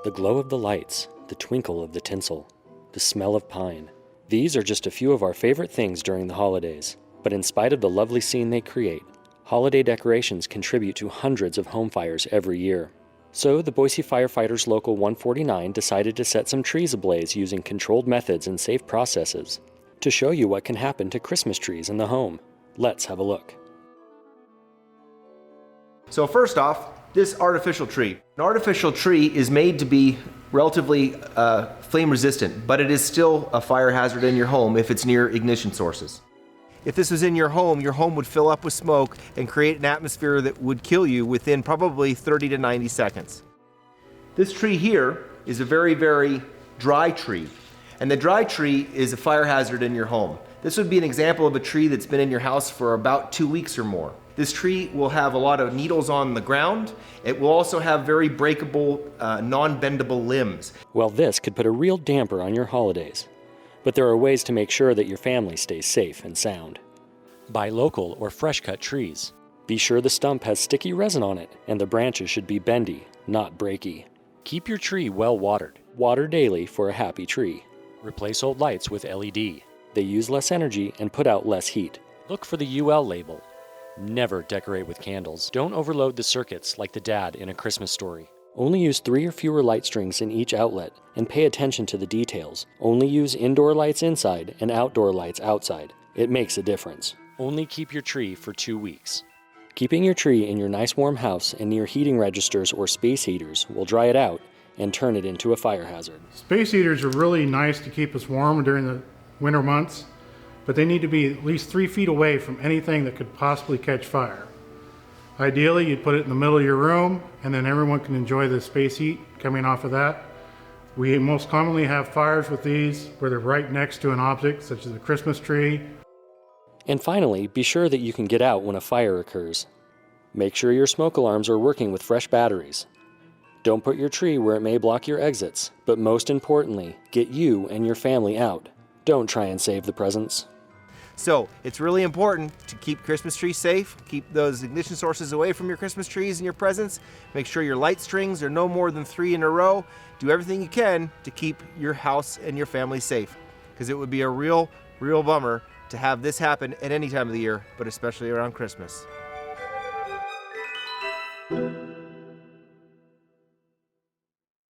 The glow of the lights, the twinkle of the tinsel, the smell of pine. These are just a few of our favorite things during the holidays. But in spite of the lovely scene they create, holiday decorations contribute to hundreds of home fires every year. So the Boise Firefighters Local 149 decided to set some trees ablaze using controlled methods and safe processes. To show you what can happen to Christmas trees in the home, let's have a look. So first off, this artificial tree. An artificial tree is made to be relatively flame resistant, but it is still a fire hazard in your home if it's near ignition sources. If this was in your home would fill up with smoke and create an atmosphere that would kill you within probably 30 to 90 seconds. This tree here is a very, very dry tree, and the dry tree is a fire hazard in your home. This would be an example of a tree that's been in your house for about 2 weeks or more. This tree will have a lot of needles on the ground. It will also have very breakable, non-bendable limbs. Well, this could put a real damper on your holidays. But there are ways to make sure that your family stays safe and sound. Buy local or fresh-cut trees. Be sure the stump has sticky resin on it, and the branches should be bendy, not breaky. Keep your tree well watered. Water daily for a happy tree. Replace old lights with LED. They use less energy and put out less heat. Look for the UL label. Never decorate with candles. Don't overload the circuits like the dad in A Christmas Story. Only use 3 or fewer light strings in each outlet, and pay attention to the details. Only use indoor lights inside and outdoor lights outside. It makes a difference. Only keep your tree for 2 weeks. Keeping your tree in your nice warm house and near heating registers or space heaters will dry it out and turn it into a fire hazard. Space heaters are really nice to keep us warm during the winter months, but they need to be at least 3 feet away from anything that could possibly catch fire. Ideally, you'd put it in the middle of your room, and then everyone can enjoy the space heat coming off of that. We most commonly have fires with these where they're right next to an object, such as a Christmas tree. And finally, be sure that you can get out when a fire occurs. Make sure your smoke alarms are working with fresh batteries. Don't put your tree where it may block your exits, but most importantly, get you and your family out. Don't try and save the presents. So it's really important to keep Christmas trees safe, keep those ignition sources away from your Christmas trees and your presents. Make sure your light strings are no more than 3 in a row. Do everything you can to keep your house and your family safe, because it would be a real bummer to have this happen at any time of the year, but especially around Christmas.